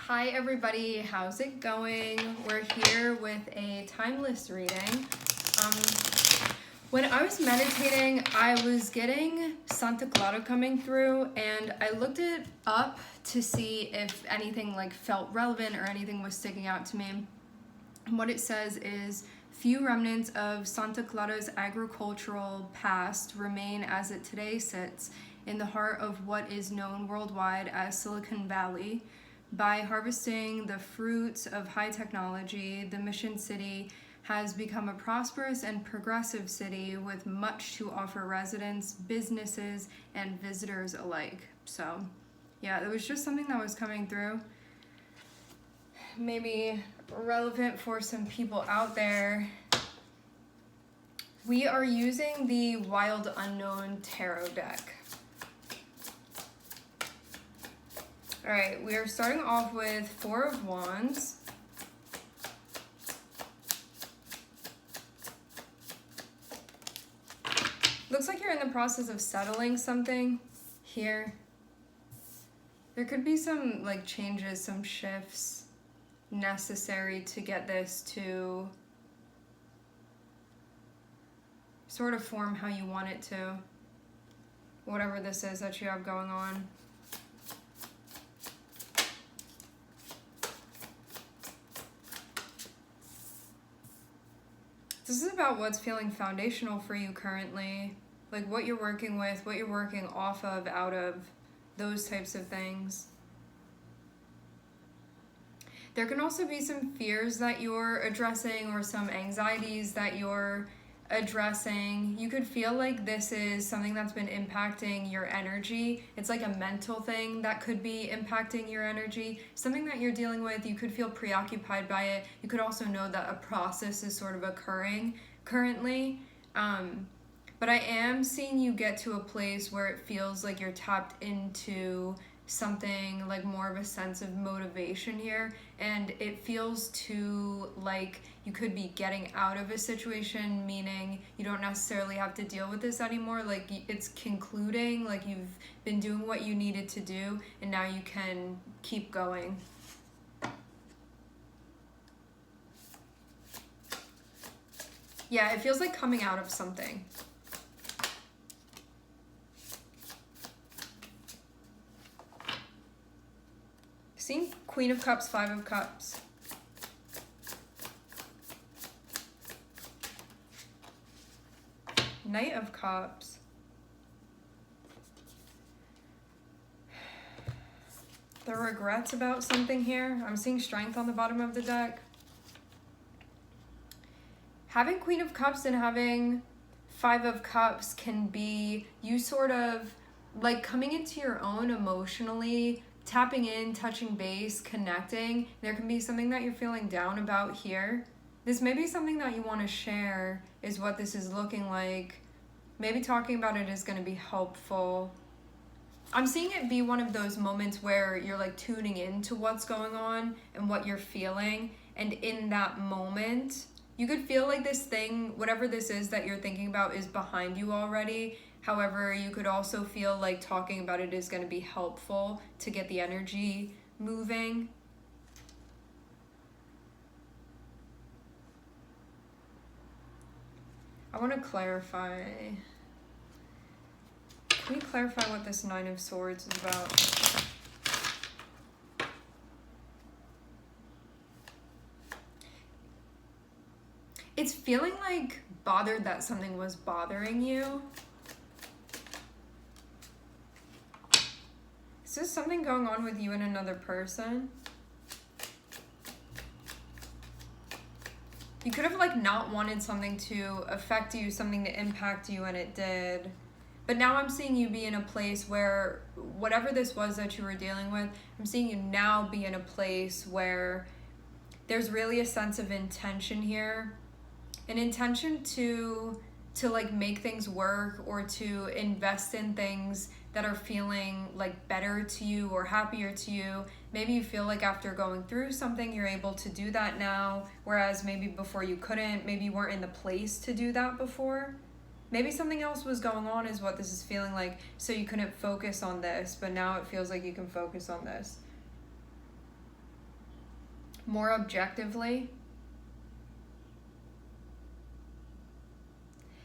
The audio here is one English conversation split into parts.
Hi everybody, how's it going? We're here with a timeless reading. When I was meditating, I was getting Santa Clara coming through, and I looked it up to see if anything felt relevant or anything was sticking out to me. And what it says is, few remnants of Santa Clara's agricultural past remain as it today sits in the heart of what is known worldwide as Silicon Valley. By harvesting the fruits of high technology, the Mission City has become a prosperous and progressive city with much to offer residents, businesses, and visitors alike. So, yeah, it was just something that was coming through. Maybe relevant for some people out there. We are using the Wild Unknown Tarot deck. Alright, we are starting off with Four of Wands. Looks like you're in the process of settling something here. There could be some changes, some shifts necessary to get this to sort of form how you want it to. Whatever this is that you have going on. This is about what's feeling foundational for you currently, like what you're working with, what you're working off of, out of, those types of things. There can also be some fears that you're addressing or some anxieties that you're addressing. You could feel like this is something that's been impacting your energy. It's like a mental thing that could be impacting your energy. Something that you're dealing with, you could feel preoccupied by it. You could also know that a process is sort of occurring currently. But I am seeing you get to a place where it feels like you're tapped into something like more of a sense of motivation here, and it feels too like you could be getting out of a situation, meaning you don't necessarily have to deal with this anymore. Like it's concluding, like you've been doing what you needed to do and now you can keep going. Yeah, it feels like coming out of something. See? Queen of Cups, Five of Cups. Knight of Cups. The regrets about something here. I'm seeing Strength on the bottom of the deck. Having Queen of Cups and having Five of Cups can be you sort of like coming into your own emotionally, tapping in, touching base, connecting. There can be something that you're feeling down about here. This may be something that you want to share, is what this is looking like. Maybe talking about it is going to be helpful. I'm seeing it be one of those moments where you're like tuning into what's going on and what you're feeling. And in that moment, you could feel like this thing, whatever this is that you're thinking about, is behind you already. However, you could also feel like talking about it is going to be helpful to get the energy moving. I want to clarify. Can we clarify what this Nine of Swords is about? It's feeling like bothered that something was bothering you. Is this something going on with you and another person? You could have not wanted something to affect you, something to impact you, and it did. But now I'm seeing you be in a place where whatever this was that you were dealing with, I'm seeing you now be in a place where there's really a sense of intention here. An intention to make things work, or to invest in things that are feeling better to you or happier to you. Maybe you feel like after going through something, you're able to do that now, whereas maybe before you couldn't. Maybe you weren't in the place to do that before. Maybe something else was going on is what this is feeling like, so you couldn't focus on this, but now it feels like you can focus on this. more objectively.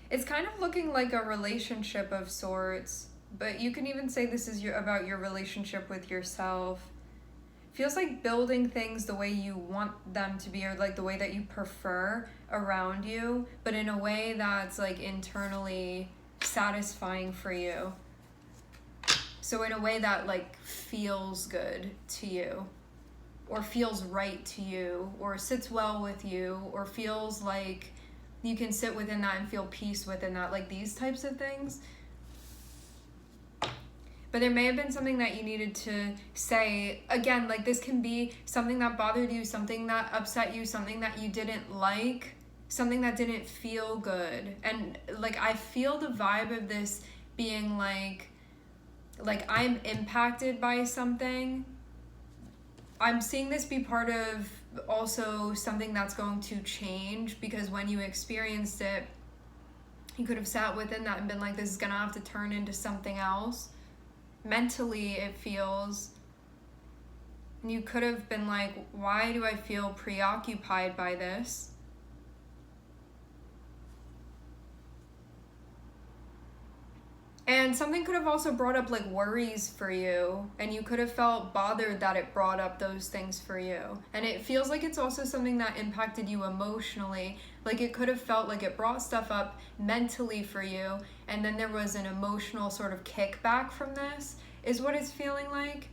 It's kind of looking like a relationship of sorts, but you can even say this is about your relationship with yourself. Feels like building things the way you want them to be, or like the way that you prefer around you, but in a way that's like internally satisfying for you. So in a way that like feels good to you, or feels right to you, or sits well with you, or feels like you can sit within that and feel peace within that, like these types of things. But there may have been something that you needed to say. Again, like this can be something that bothered you, something that upset you, something that you didn't like, something that didn't feel good. And like I feel the vibe of this being like I'm impacted by something. I'm seeing this be part of also something that's going to change, because when you experienced it, you could have sat within that and been like, this is gonna have to turn into something else. Mentally, it feels. And you could have been like, why do I feel preoccupied by this? And something could have also brought up like worries for you, and you could have felt bothered that it brought up those things for you. And it feels like it's also something that impacted you emotionally. Like it could have felt like it brought stuff up mentally for you, and then there was an emotional sort of kickback from this, is what it's feeling like.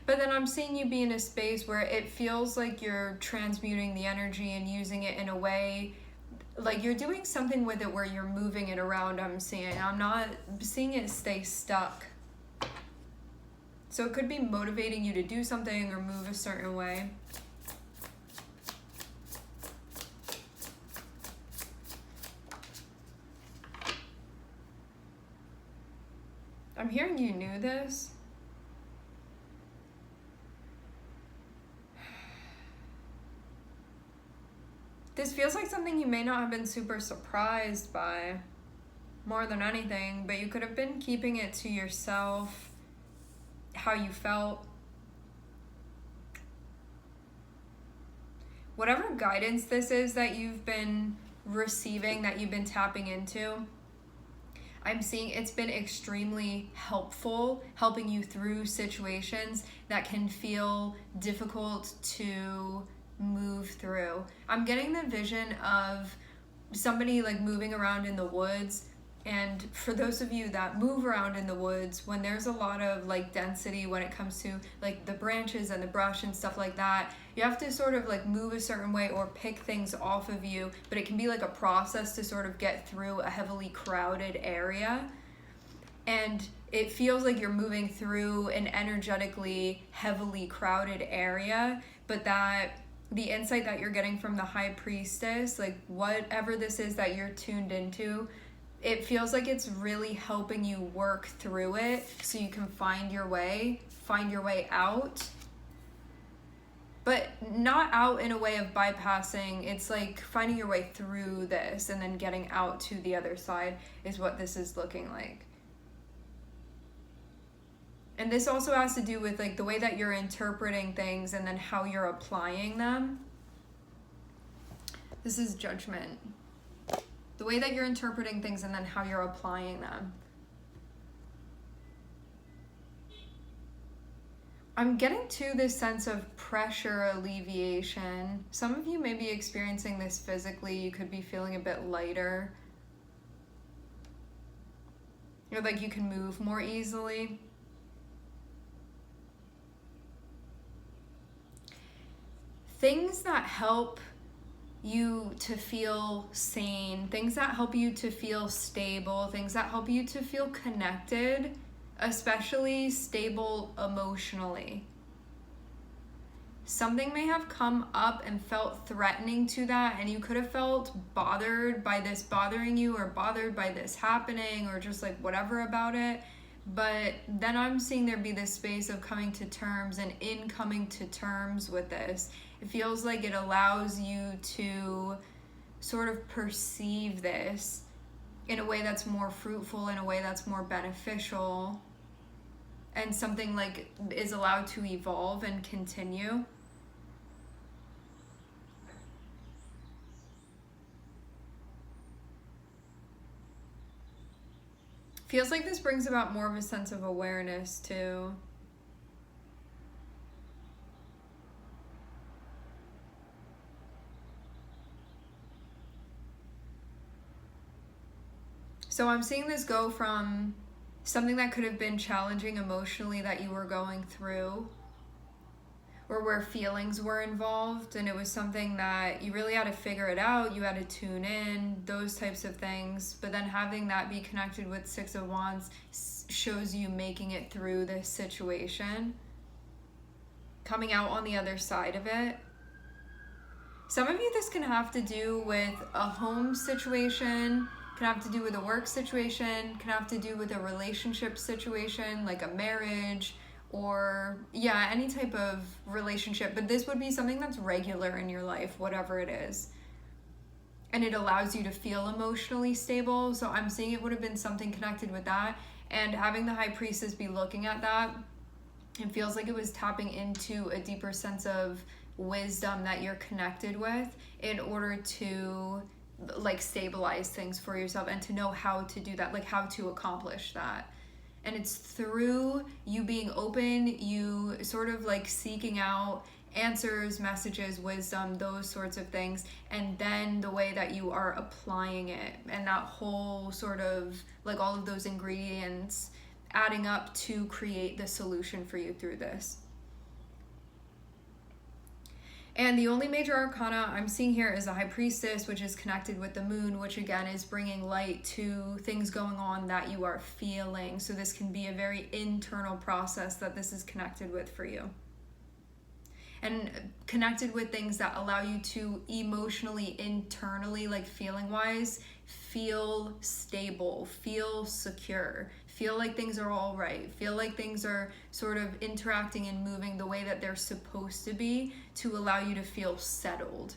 But then I'm seeing you be in a space where it feels like you're transmuting the energy and using it in a way, like you're doing something with it where you're moving it around. I'm not seeing it stay stuck. So it could be motivating you to do something or move a certain way. I'm hearing you knew this. This feels like something you may not have been super surprised by, more than anything, but you could have been keeping it to yourself, how you felt. Whatever guidance this is that you've been receiving, that you've been tapping into, I'm seeing it's been extremely helpful, helping you through situations that can feel difficult to move through. I'm getting the vision of somebody like moving around in the woods, and for those of you that move around in the woods, when there's a lot of like density when it comes to like the branches and the brush and stuff like that, you have to sort of like move a certain way or pick things off of you, but it can be like a process to sort of get through a heavily crowded area. And it feels like you're moving through an energetically heavily crowded area, but that the insight that you're getting from the high priestess, like whatever this is that you're tuned into, it feels like it's really helping you work through it so you can find your way out. But not out in a way of bypassing. It's like finding your way through this and then getting out to the other side is what this is looking like. And this also has to do with like the way that you're interpreting things and then how you're applying them. This is judgment. The way that you're interpreting things and then how you're applying them. I'm getting to this sense of pressure alleviation. Some of you may be experiencing this physically. You could be feeling a bit lighter. Or like you can move more easily. Things that help you to feel sane, things that help you to feel stable, things that help you to feel connected, especially stable emotionally. Something may have come up and felt threatening to that, and you could have felt bothered by this bothering you, or bothered by this happening, or just like whatever about it. But then I'm seeing there be this space of coming to terms, and in coming to terms with this, it feels like it allows you to sort of perceive this in a way that's more fruitful, in a way that's more beneficial, and something like is allowed to evolve and continue. Feels like this brings about more of a sense of awareness too. So I'm seeing this go from something that could have been challenging emotionally that you were going through, or where feelings were involved, and it was something that you really had to figure it out, you had to tune in, those types of things. But then having that be connected with Six of Wands shows you making it through this situation, coming out on the other side of it. Some of you, this can have to do with a home situation, can have to do with a work situation, can have to do with a relationship situation, like a marriage, or yeah, any type of relationship. But this would be something that's regular in your life, whatever it is. And it allows you to feel emotionally stable. So I'm seeing it would have been something connected with that. And having the High Priestess be looking at that, it feels like it was tapping into a deeper sense of wisdom that you're connected with in order to like stabilize things for yourself and to know how to do that, like how to accomplish that. And it's through you being open, you sort of like seeking out answers, messages, wisdom, those sorts of things, and then the way that you are applying it, and that whole sort of like all of those ingredients adding up to create the solution for you through this. And the only major arcana I'm seeing here is the High Priestess, which is connected with the moon, which again is bringing light to things going on that you are feeling. So this can be a very internal process that this is connected with for you. And connected with things that allow you to emotionally, internally, like feeling wise, feel stable, feel secure, feel like things are all right, feel like things are sort of interacting and moving the way that they're supposed to be to allow you to feel settled.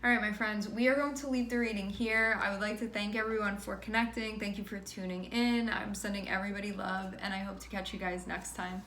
All right, my friends, we are going to leave the reading here. I would like to thank everyone for connecting. Thank you for tuning in. I'm sending everybody love, and I hope to catch you guys next time.